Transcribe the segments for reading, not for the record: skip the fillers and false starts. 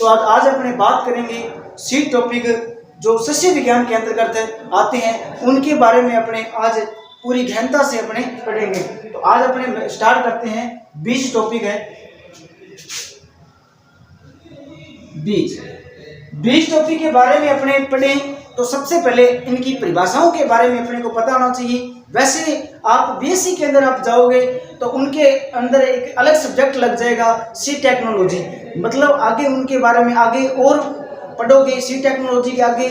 आज अपने बात करेंगे सी टॉपिक जो सस्य विज्ञान के अंतर्गत आते हैं उनके बारे में अपने आज पूरी गहनता से अपने पढ़ेंगे। तो आज अपने स्टार्ट करते हैं। बीज टॉपिक है। बीज टॉपिक के बारे में अपने पढ़ें तो सबसे पहले इनकी परिभाषाओं के बारे में अपने को पता होना चाहिए। वैसे आप बीएससी के अंदर आप जाओगे तो उनके अंदर एक अलग सब्जेक्ट लग जाएगा सी टेक्नोलॉजी, मतलब आगे उनके बारे में आगे और पढ़ोगे। सी टेक्नोलॉजी के आगे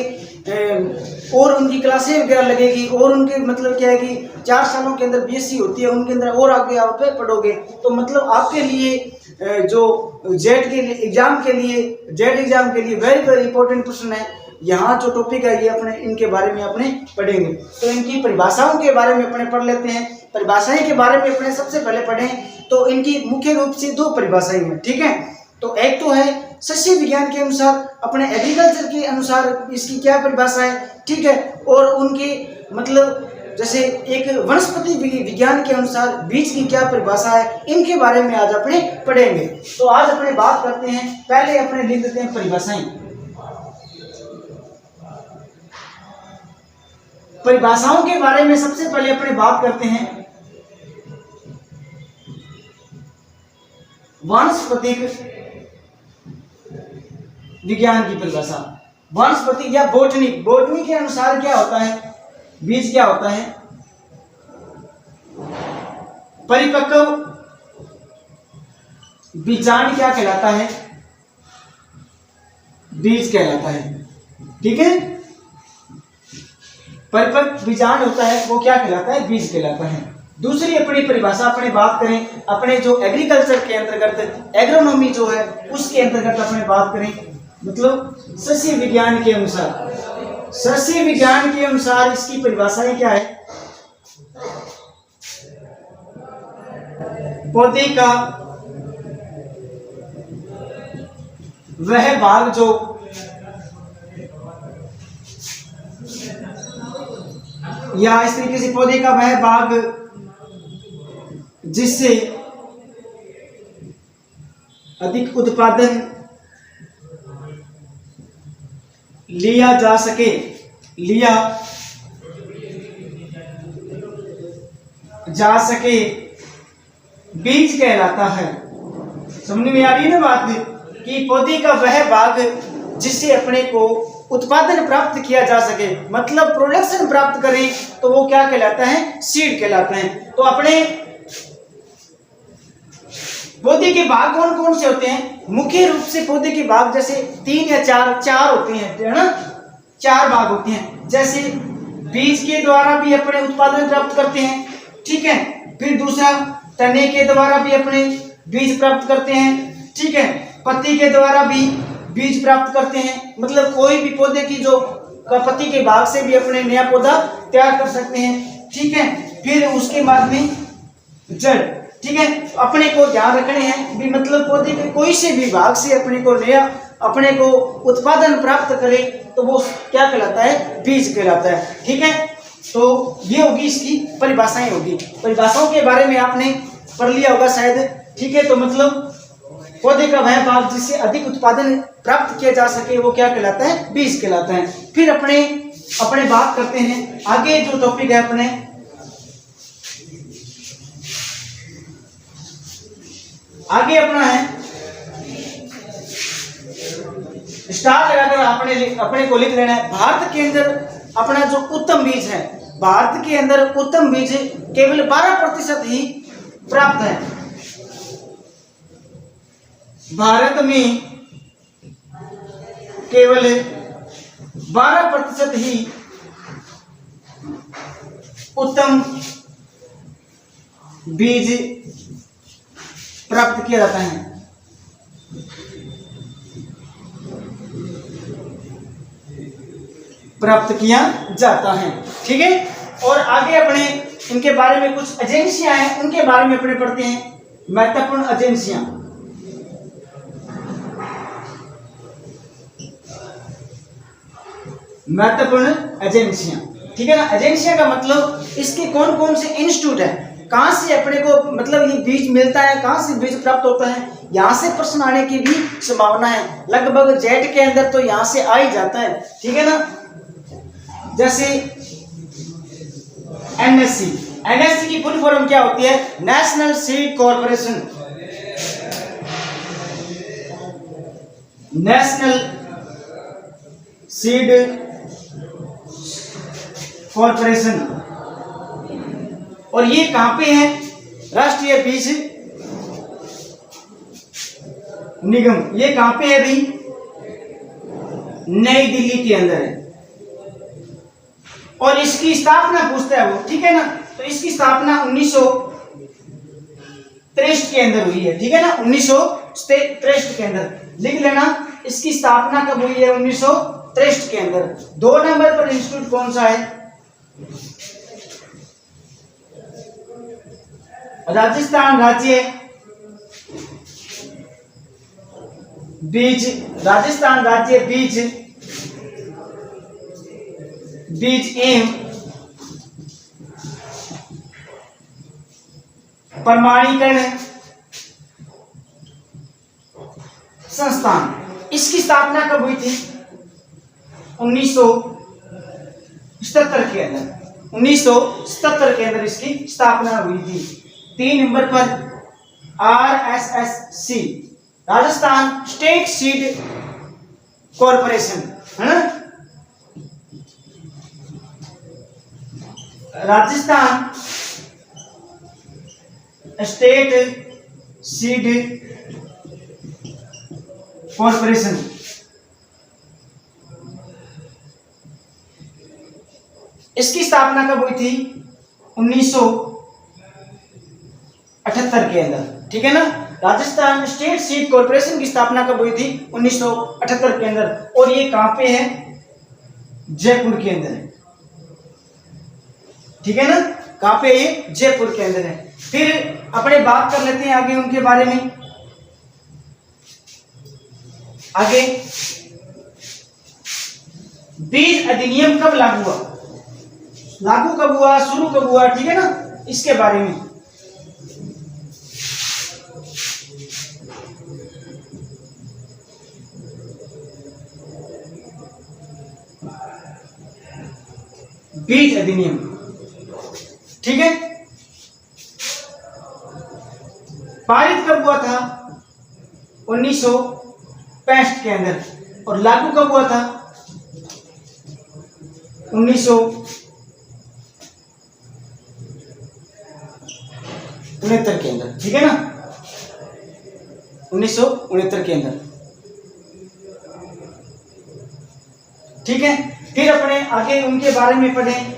और उनकी क्लासें वगैरह लगेगी और उनके मतलब क्या है कि 4 सालों के अंदर बीएससी होती है, उनके अंदर और आगे आप पढ़ोगे। तो मतलब आपके लिए जो जेड के लिए एग्जाम के लिए वेरी इंपॉर्टेंट प्रश्न है। यहाँ जो टॉपिक है ये अपने इनके बारे में अपने पढ़ेंगे। तो इनकी परिभाषाओं के बारे में अपने पढ़ लेते हैं। परिभाषाएं के बारे में अपने सबसे पहले पढ़ें तो इनकी मुख्य रूप से 2 परिभाषाएं हैं, ठीक है। तो एक तो है सस्य विज्ञान के अनुसार, अपने एग्रीकल्चर के अनुसार इसकी क्या परिभाषा है, ठीक है। और उनकी मतलब जैसे एक वनस्पति विज्ञान के अनुसार बीज की क्या परिभाषा है, इनके बारे में आज अपने पढ़ेंगे। तो आज अपने बात करते हैं, पहले अपने लिख देते हैं परिभाषाएं। परिभाषाओं के बारे में सबसे पहले अपने बात करते हैं वनस्पतिक विज्ञान की परिभाषा। वनस्पति या बोटनी के अनुसार क्या होता है, बीज क्या होता है, परिपक्व बीजांड क्या कहलाता है, बीज कहलाता है, ठीक है। परिपक्व बीजांड होता है वो क्या कहलाता है, बीज कहलाता है। दूसरी अपनी परिभाषा अपने बात करें अपने जो एग्रीकल्चर के अंतर्गत एग्रोनॉमी जो है उसके अंतर्गत अपने बात करें, मतलब सस्य विज्ञान के अनुसार इसकी परिभाषाएं क्या है। पौधे का वह भाग जो या इस तरीके से पौधे का वह भाग जिससे अधिक उत्पादन लिया जा सके बीज कहलाता है। समझ में आ रही है ना बात कि पौधे का वह भाग जिससे अपने को उत्पादन प्राप्त किया जा सके, मतलब प्रोडक्शन प्राप्त करें, तो वो क्या कहलाता है, सीड कहलाता है। तो अपने पौधे के भाग कौन कौन से होते हैं, मुख्य रूप से पौधे के भाग जैसे 3 या 4 होते हैं, है ना, 4 भाग होते हैं। जैसे बीज के द्वारा भी अपने उत्पादन प्राप्त करते हैं, ठीक है। फिर दूसरा तने के द्वारा भी अपने बीज प्राप्त करते हैं, ठीक है। पत्ती के द्वारा भी बीज प्राप्त करते हैं, मतलब कोई भी पौधे की जो पत्ती के भाग से भी अपने नया पौधा तैयार कर सकते हैं, ठीक है। फिर उसके बाद में जड़, ठीक है। अपने को ध्यान रखने हैं भी मतलब पौधे के कोई से भी भाग से अपने को नया अपने को उत्पादन प्राप्त करे तो वो क्या कहलाता है, बीज कहलाता है, ठीक है। तो ये होगी इसकी परिभाषाएं होगी। परिभाषाओं के बारे में आपने पढ़ लिया होगा शायद, ठीक है। तो मतलब पौधे का वह भाग जिससे अधिक उत्पादन प्राप्त किया जा सके वो क्या कहलाता है, बीज कहलाता है। फिर अपने बात करते हैं आगे जो टॉपिक है अपने आगे अपना है स्टार लगाकर अपने को लिख लेना है। भारत के अंदर अपना जो उत्तम बीज है, भारत के अंदर उत्तम बीज केवल 12% ही प्राप्त है। भारत में केवल 12% ही उत्तम बीज प्राप्त किया जाता है। ठीक है। और आगे अपने इनके बारे में कुछ एजेंसियां हैं उनके बारे में अपने पढ़ते हैं। महत्वपूर्ण एजेंसियां, ठीक है ना। एजेंसियां का मतलब इसके कौन कौन से इंस्टीट्यूट है, कहाँ से अपने को मतलब ये बीज मिलता है, कहाँ से बीज प्राप्त होता है, यहाँ से प्रश्न आने की भी संभावना है, लगभग जेट के अंदर तो यहाँ से आ ही जाता है, ठीक है ना। जैसे एनएससी, एनएससी की फुल फॉर्म क्या होती है? National seed corporation, national seed corporation. और ये कहां पे है? राष्ट्रीय बीज निगम, ये कहां पे है भाई? नई दिल्ली के अंदर है। और इसकी स्थापना पूछता है वो, ठीक है ना। तो इसकी स्थापना 1963 के अंदर हुई है, ठीक है ना, 1963 के अंदर लिख लेना। इसकी स्थापना कब हुई है? 1963 के अंदर। 2 नंबर पर इंस्टीट्यूट कौन सा है? राजस्थान राज्य बीज, राजस्थान राज्य बीज एवं प्रमाणीकरण संस्थान। इसकी स्थापना कब हुई थी? 1977 के अंदर, 1977 के अंदर इसकी स्थापना हुई थी। 3 नंबर पर RSSC, Rajasthan state seed corporation, है ना। राजस्थान स्टेट सीड कॉर्पोरेशन, इसकी स्थापना कब हुई थी? 1978 के अंदर, ठीक है ना। राजस्थान स्टेट सीड कॉर्पोरेशन की स्थापना कब हुई थी? 1978 के अंदर। और ये कहां पे है? जयपुर के अंदर है, ठीक है ना। कहां पे? ये जयपुर के अंदर है। फिर अपने बात कर लेते हैं आगे उनके बारे में। आगे, बीज अधिनियम कब लागू हुआ? लागू कब हुआ, शुरू कब हुआ, ठीक है ना, इसके बारे में। बीज अधिनियम, ठीक है, पारित कब हुआ था? 1965 के अंदर। और लागू कब हुआ था? 1969 के अंदर, ठीक है ना, 1969 के अंदर, ठीक है। फिर अपने आगे उनके बारे में पढ़ें।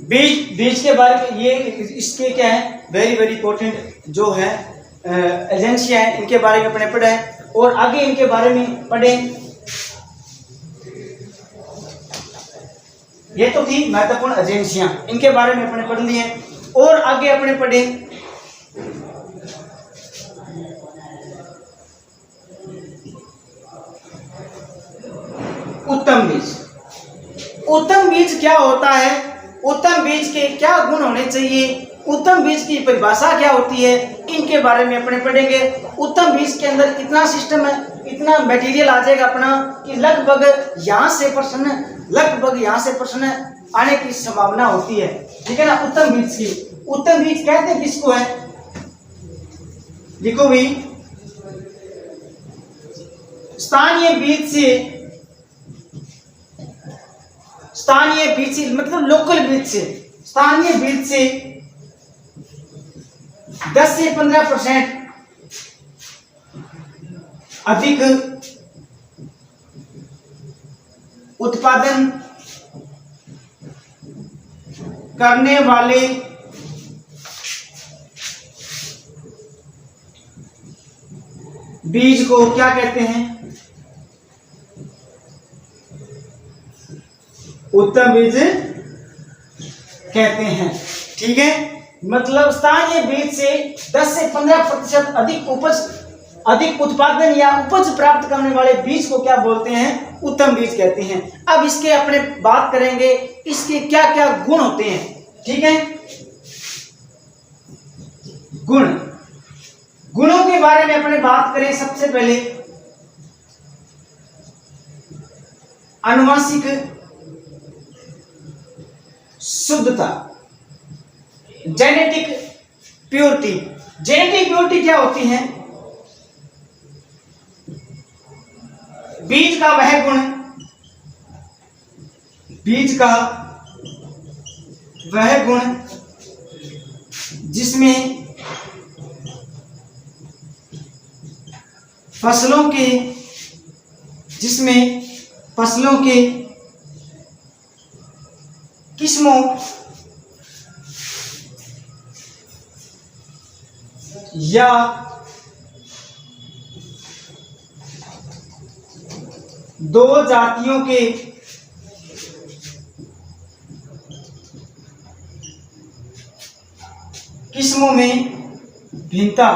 बीज के बारे में, ये इसके क्या है, वेरी वेरी इंपॉर्टेंट जो है एजेंसियां हैं, इनके बारे में अपने पढ़े। और आगे इनके बारे में पढ़ें। ये तो थी महत्वपूर्ण एजेंसियां, इनके बारे में अपने पढ़ लिए। और आगे अपने पढ़े उत्तम बीज। उत्तम बीज क्या होता है? उत्तम बीज के क्या गुण होने चाहिए? उत्तम बीज की परिभाषा क्या होती है? इनके बारे में अपने पढ़ेंगे। उत्तम बीज के अंदर इतना सिस्टम है, इतना मटेरियल आ जाएगा अपना कि लगभग यहाँ से प्रश्न आने की संभावना होती है, ठीक है ना। उत्तम बीज की, उत्तम बीज कहते हैं किसको है? देखो भी, स्थानीय बीज से मतलब लोकल बीज से, स्थानीय बीज से 10 से 15% अधिक उत्पादन करने वाले बीज को क्या कहते हैं? उत्तम बीज कहते हैं, ठीक है। मतलब स्थानीय बीज से 10 से 15% अधिक उत्पादन या उपज प्राप्त करने वाले बीज को क्या बोलते हैं? उत्तम बीज कहते हैं। अब इसके अपने बात करेंगे, इसके क्या क्या गुण होते हैं, ठीक है। गुण, गुणों के बारे में अपने बात करें, सबसे पहले आनुवांशिक शुद्धता, जेनेटिक प्योरिटी। जेनेटिक प्योरिटी क्या होती है? बीज का वह गुण, बीज का वह गुण जिसमें फसलों के किस्मों या दो जातियों के किस्मों में भिन्नता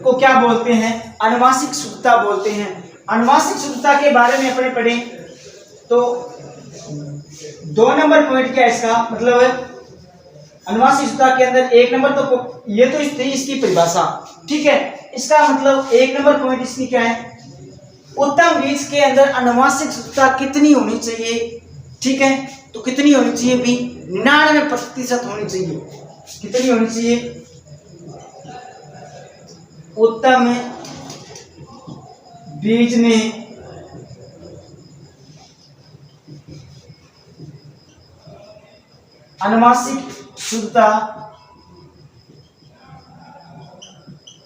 को क्या बोलते हैं? आनुवांशिक शुद्धता बोलते हैं। आनुवांशिक शुद्धता के बारे में अपने पढ़ें तो 2 नंबर पॉइंट क्या है इसका मतलब है? आनुवांशिक शुद्धता के अंदर 1 नंबर तो ये तो इसकी परिभाषा, ठीक है। इसका मतलब 1 नंबर पॉइंट इसकी क्या है? उत्तम बीज के अंदर आनुवांशिक शुद्धता कितनी होनी चाहिए, ठीक है। तो कितनी होनी चाहिए भी? 99% होनी चाहिए। कितनी होनी चाहिए? उत्तम बीज में आनुवांशिक शुद्धता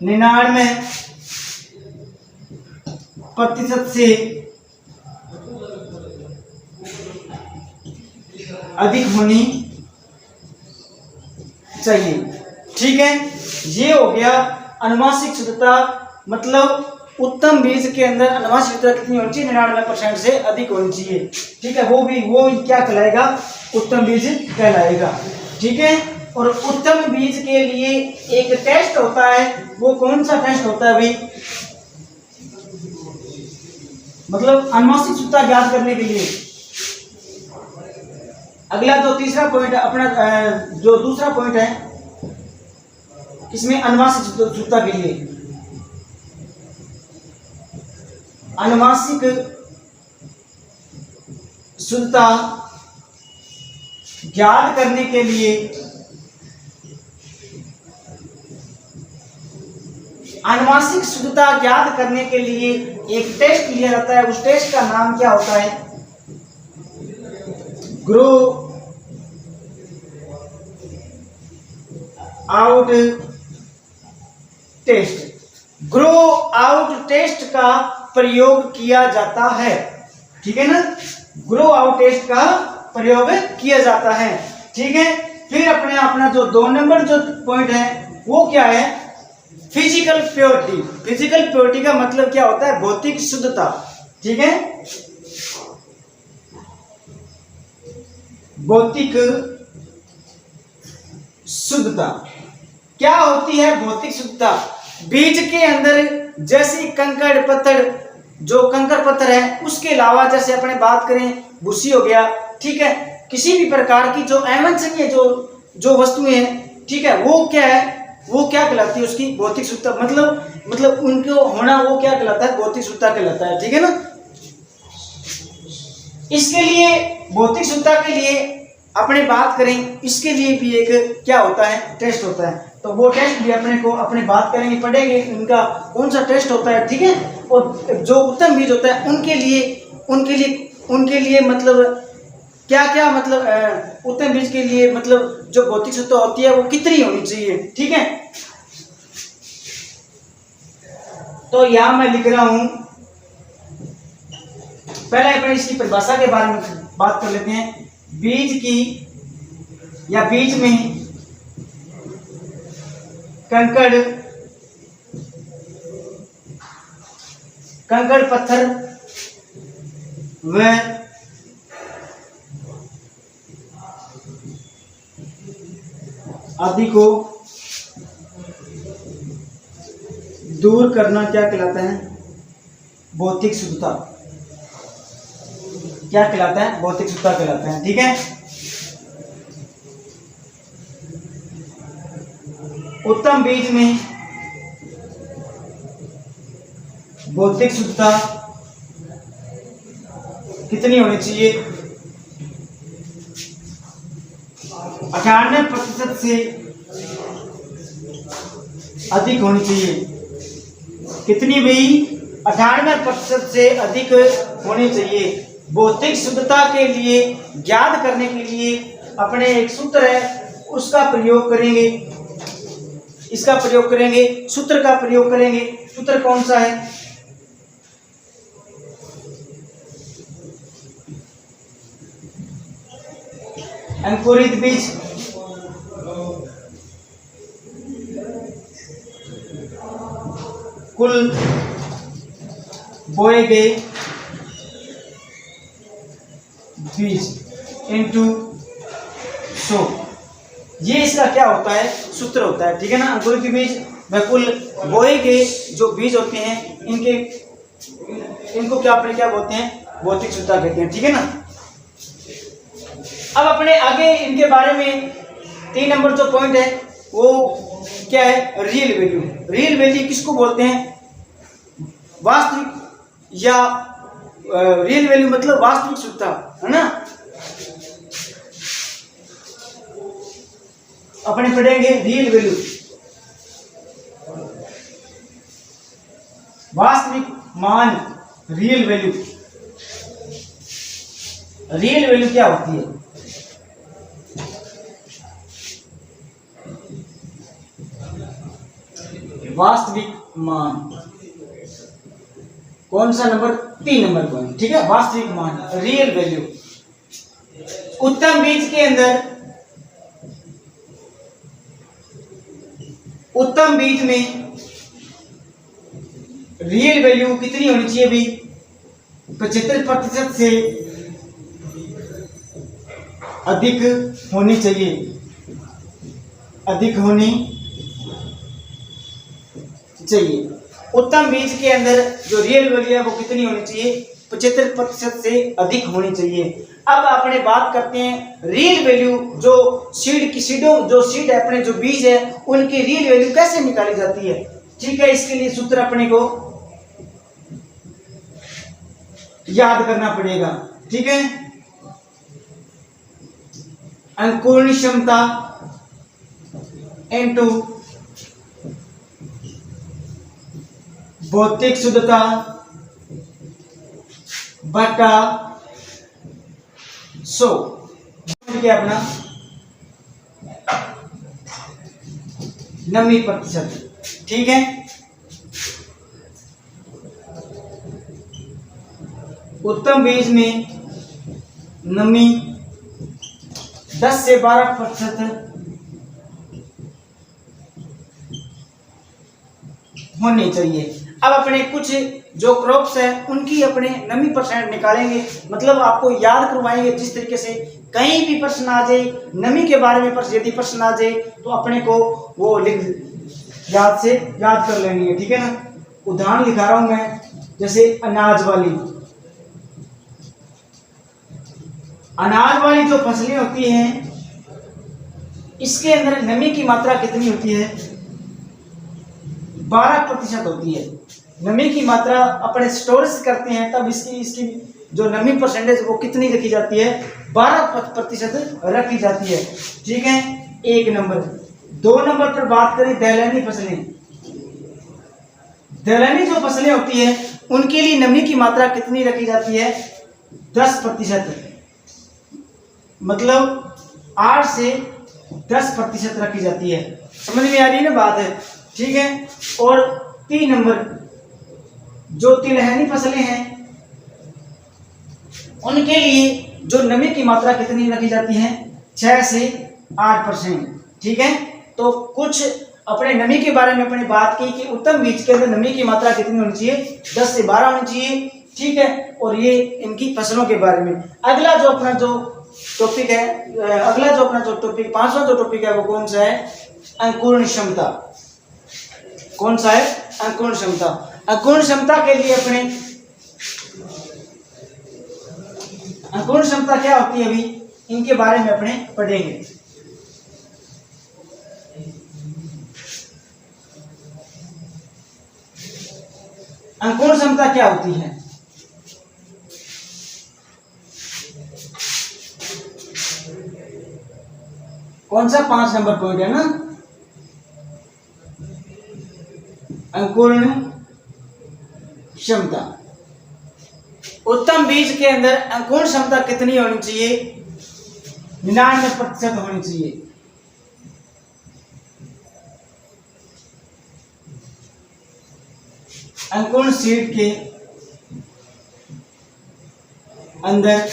99% से अधिक होनी चाहिए, ठीक है। ये हो गया आनुवांशिक शुद्धता, मतलब उत्तम बीज के अंदर आनुवांशिक शुद्धता कितनी होनी चाहिए? 99% से अधिक होनी चाहिए, ठीक है। वो क्या कहलाएगा? उत्तम बीज कहलाएगा, ठीक है। और उत्तम बीज के लिए एक टेस्ट होता है, वो कौन सा टेस्ट होता है भाई? मतलब आनुवांशिक शुद्धता ज्ञात करने के लिए अगला जो तीसरा पॉइंट अपना जो दूसरा पॉइंट है इसमें आनुवांशिक शुद्धता के लिए आनुवांशिक शुद्धता ज्ञात करने के लिए आनुवांशिक शुद्धता ज्ञात करने के लिए एक टेस्ट लिया जाता है। उस टेस्ट का नाम क्या होता है? Grow out test. Grow out test का प्रयोग किया जाता है, ठीक है ना। ग्रो आउट टेस्ट का प्रयोग किया जाता है, ठीक है। फिर अपना जो 2 नंबर जो पॉइंट है वो क्या है? Physical purity. फिजिकल प्योरिटी का मतलब क्या होता है? भौतिक शुद्धता, ठीक है। भौतिक शुद्धता क्या होती है? भौतिक शुद्धता बीज के अंदर जैसे कंकड़ पत्थर, जो कंकड़ पत्थर है उसके अलावा जैसे अपने बात करें भूसी हो गया, ठीक है। किसी भी प्रकार की जो अवांछनीय जो वस्तुएं हैं, ठीक है, वो क्या है? वो क्या कहलाती है? उसकी भौतिक शुद्धता, मतलब उनको होना वो क्या कहलाता है? भौतिक शुद्धता कहलाता है, ठीक है ना। इसके लिए भौतिक शुद्धता के लिए अपने बात करें, इसके लिए भी एक क्या होता है? टेस्ट होता है। तो वो टेस्ट भी अपने बात करेंगे, पढ़ेंगे इनका कौन सा टेस्ट होता है, ठीक है। और जो उत्तम बीज होता है उनके लिए मतलब क्या मतलब उत्तम बीज के लिए मतलब जो भौतिक शुद्धता होती है वो कितनी होनी चाहिए, ठीक है। तो यहां मैं लिख रहा हूं, पहले अपने इसकी परिभाषा के बारे में बात कर लेते हैं। बीज की या बीज में कंकड़ पत्थर व आदि को दूर करना क्या कहलाता है? भौतिक शुद्धता। क्या कहलाता है? भौतिक शुद्धता कहलाता है, ठीक है। उत्तम बीज में भौतिक शुद्धता कितनी होनी चाहिए? 98% से अधिक होनी चाहिए। कितनी भी? 98% से अधिक होनी चाहिए। भौतिक शुद्धता के लिए ज्ञात करने के लिए अपने एक सूत्र है, उसका प्रयोग करेंगे, इसका प्रयोग करेंगे, सूत्र का प्रयोग करेंगे। सूत्र कौन सा है? अंकुरित बीज कुल बोए गए बीज इंटू 100, ये इसका क्या होता है? सूत्र होता है। ठीक है ना। अंकुरित बीज व कुल बोए गए जो बीज होते हैं इनको क्या बोलते हैं? भौतिक शुद्धता कहते हैं। ठीक है ना। अब अपने आगे इनके बारे में 3 नंबर जो पॉइंट है वो क्या है? Real value. रियल वैल्यू किसको बोलते हैं? वास्तविक या रियल वैल्यू मतलब वास्तविक शुद्धता, है ना। अपने पढ़ेंगे रियल वैल्यू, वास्तविक मान, रियल वैल्यू। रियल वैल्यू क्या होती है? वास्तविक मान। कौन सा नंबर? 3 number point. ठीक है। वास्तविक मान, रियल वैल्यू। उत्तम बीज के अंदर, उत्तम बीज में रियल वैल्यू कितनी होनी चाहिए भी? 75% से अधिक होनी चाहिए। अधिक होनी चाहिए। उत्तम बीज के अंदर जो रियल वैल्यू है वो कितनी होनी चाहिए? 75% से अधिक होनी चाहिए। अब अपने बात करते हैं रियल वैल्यू, जो सीड है, अपने जो बीज है उनकी रियल वैल्यू कैसे निकाली जाती है। ठीक है। इसके लिए सूत्र अपने को याद करना पड़ेगा। ठीक है। अंकुरण क्षमता इनटू भौतिक शुद्धता बटा 100 क्या अपना 90%। ठीक है। उत्तम बीज में नमी 10 से 12% होनी चाहिए। अब अपने कुछ जो क्रॉप्स है उनकी अपने नमी परसेंट निकालेंगे, मतलब आपको याद करवाएंगे जिस तरीके से कहीं भी प्रश्न आ जाए नमी के बारे में यदि प्रश्न आ जाए तो अपने को वो याद कर लेनी है। ठीक है ना। उदाहरण लिखा रहा हूं मैं, जैसे अनाज वाली जो फसलें होती हैं इसके अंदर नमी की मात्रा कितनी होती है? 12% होती है। नमी की मात्रा अपने स्टोरेज करते हैं तब इसकी जो नमी परसेंटेज वो कितनी रखी जाती है? 12% रखी जाती है। ठीक है। 1 नंबर। 2 नंबर पर बात करें दलहनी फसलें। दलहनी जो फसलें होती है उनके लिए नमी की मात्रा कितनी रखी जाती है? 10%, मतलब 8 से 10% रखी जाती है। समझ में आ रही है ना बात है। ठीक है। और 3 नंबर जो तिलहनी फसलें हैं उनके लिए जो नमी की मात्रा कितनी रखी जाती है? 6 से 8%। ठीक है। तो कुछ अपने नमी के बारे में अपने बात की कि उत्तम बीज के अंदर नमी की मात्रा कितनी होनी चाहिए? 10 से 12 होनी चाहिए। ठीक है। और ये इनकी फसलों के बारे में। अगला जो अपना जो टॉपिक है, अगला जो अपना जो टॉपिक 5वां जो टॉपिक है वो कौन सा है? अंकुरण क्षमता। कौन सा है? अंकुरण क्षमता। अंकुरण क्षमता के लिए अपने अंकुरण क्षमता क्या होती है अभी इनके बारे में अपने पढ़ेंगे। अंकुरण क्षमता क्या होती है? कौन सा 5 नंबर पॉइंट है ना, अंकुरण क्षमता। उत्तम बीज के अंदर अंकुरण क्षमता कितनी होनी चाहिए? 99% होनी चाहिए। अंकुरण सीड के अंदर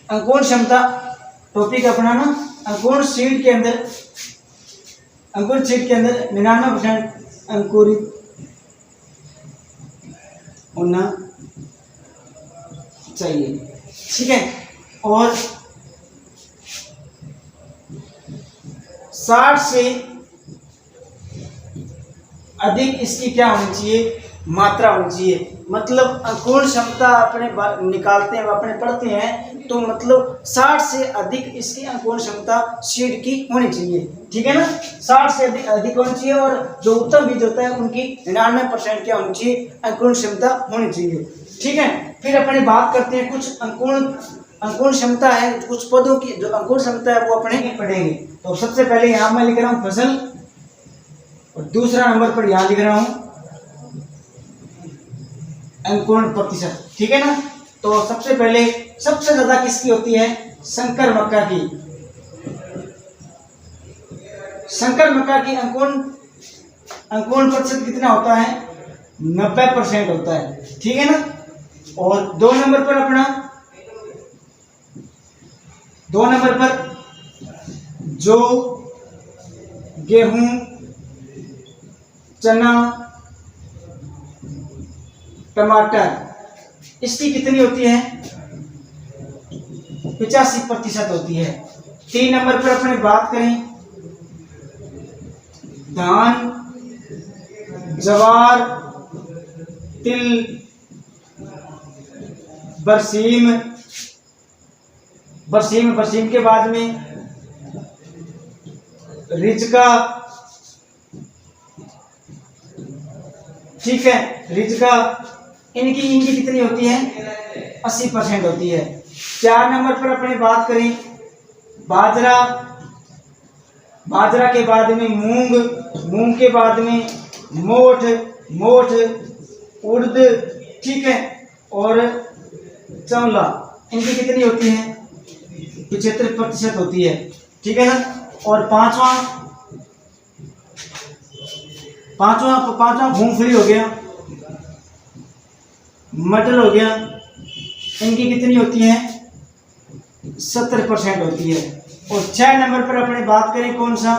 अंकुरण क्षमता टॉपिक अपना ना, अंकुरण सीड के अंदर 99% अंकुरित होना चाहिए, ठीक है। और 60 से अधिक इसकी क्या होनी चाहिए? मात्रा होनी चाहिए। मतलब अंकुरण क्षमता अपने निकालते हैं, अपने पढ़ते हैं, तो मतलब 60 से अधिक इसकी अंकुरण क्षमता सीड की होनी चाहिए, ठीक है ना। 60 से अधिक होनी चाहिए। और जो उत्तम बीज होता है उनकी 99% क्या होनी चाहिए? अंकुरण क्षमता होनी चाहिए, ठीक है। फिर अपने बात करते हैं कुछ अंकुरण क्षमता है, कुछ पौधों की जो अंकुरण क्षमता है वो अपने पढ़ेंगे। तो सबसे पहले यहाँ मैं लिख रहा हूँ फसल, और दूसरा नंबर पर यहाँ लिख रहा हूँ अंकुरण प्रतिशत, ठीक है ना। तो सबसे पहले सबसे ज्यादा किसकी होती है? संकर मक्का की। संकर मक्का की अंकुरण प्रतिशत कितना होता है? 90% होता है, ठीक है ना। और 2 नंबर पर अपना 2 नंबर पर जो गेहूं, चना, टमाटर, इसकी कितनी होती है? 85% होती है। 3 नंबर पर अपने बात करें धान, जवार, तिल, बरसीम के बाद में रिजका, ठीक है, रिजका, इनकी कितनी होती है? 80% होती है। 4 नंबर पर अपने बात करें बाजरा के बाद में मूंग के बाद में मोठ, उड़द, ठीक है, और चौला, इनकी कितनी होती है? 75% होती है, ठीक है ना। और पांचवा मूंगफली हो गया, मटर हो गया, इनकी कितनी होती है? 70% होती है। और 6 नंबर पर अपने बात करें कौन सा?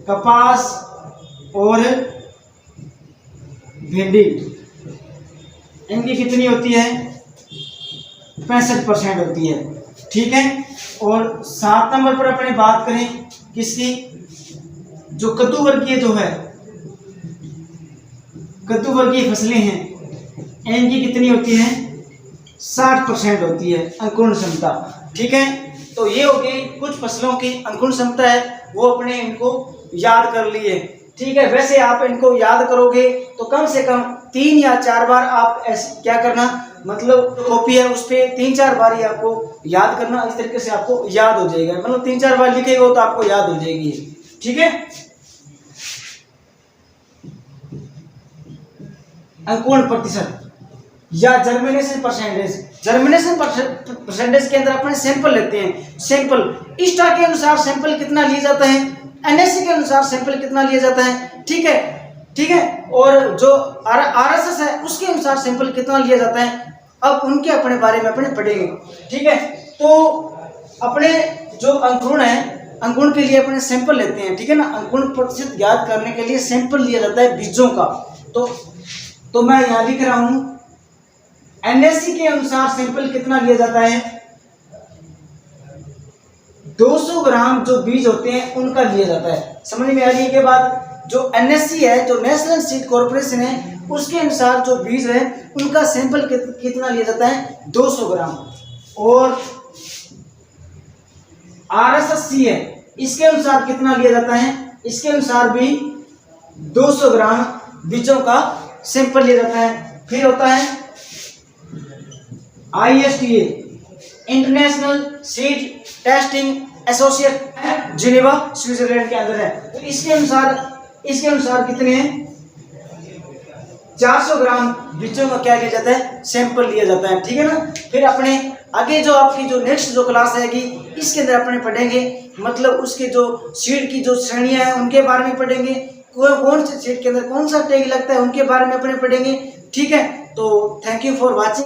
कपास और भिंडी, इनकी कितनी होती है? 65% होती है, ठीक है। और 7 नंबर पर अपने बात करें किसकी? जो कद्दू वर्गीय फसलें हैं, इनकी कितनी होती है? 60% होती है अंकुरण क्षमता, ठीक है। तो ये हो गई कुछ फसलों की अंकुरण क्षमता है, वो अपने इनको याद कर लिए, ठीक है। वैसे आप इनको याद करोगे तो कम से कम 3 या 4 बार आप ऐसे क्या करना, मतलब कॉपी है उस पर 3-4 बार ही आपको याद करना, इस तरीके से आपको याद हो जाएगा। मतलब 3-4 बार लिखेगा तो आपको याद हो जाएगी, ठीक है। अंकुरण प्रतिशत या जर्मिनेशन परसेंटेज के अंदर अपने सैंपल लेते हैं। सैंपल ISTA के अनुसार सैंपल कितना लिया जाता है, NSE के अनुसार सैंपल कितना लिया जाता है, ठीक है। और जो RSS है उसके अनुसार सैंपल कितना लिया जाता है, अब उनके अपने बारे में अपने पढ़ेंगे, ठीक है। तो अपने जो अंकुरण के लिए अपने सैंपल लेते हैं, ठीक है ना। अंकुरण प्रतिशत ज्ञात करने के लिए सैंपल लिया जाता है बीजों का। तो मैं यहाँ लिख रहा हूं NSE के अनुसार सैंपल कितना लिया जाता है? 200 ग्राम जो बीज होते हैं उनका लिया जाता है। समझ में आ रही है? के बाद जो NSE है, जो नेशनल सीड कॉर्पोरेशन है, उसके अनुसार जो बीज है उनका सैंपल कितना लिया जाता है? 200 ग्राम, और RSSC है, इसके अनुसार कितना लिया जाता है, इसके अनुसार भी 200 ग्राम बीजों का सैंपल लिया जाता है। फिर होता है ISTA, international seed testing associate, Geneva Switzerland के अंदर है। तो इसके अनुसार कितने हैं, 400 ग्राम बीजों का क्या लिया जाता है, सैंपल लिया जाता है। ठीक है ना। फिर अपने आगे जो आपकी जो नेक्स्ट जो क्लास आएगी इसके अंदर अपने पढ़ेंगे, मतलब उसके जो सीड की जो श्रेणियां हैं उनके बारे में पढ़ेंगे, कौन से सीड के अंदर कौन सा टैग लगता है उनके बारे में अपने पढ़ेंगे। ठीक है। तो थैंक यू फॉर वॉचिंग।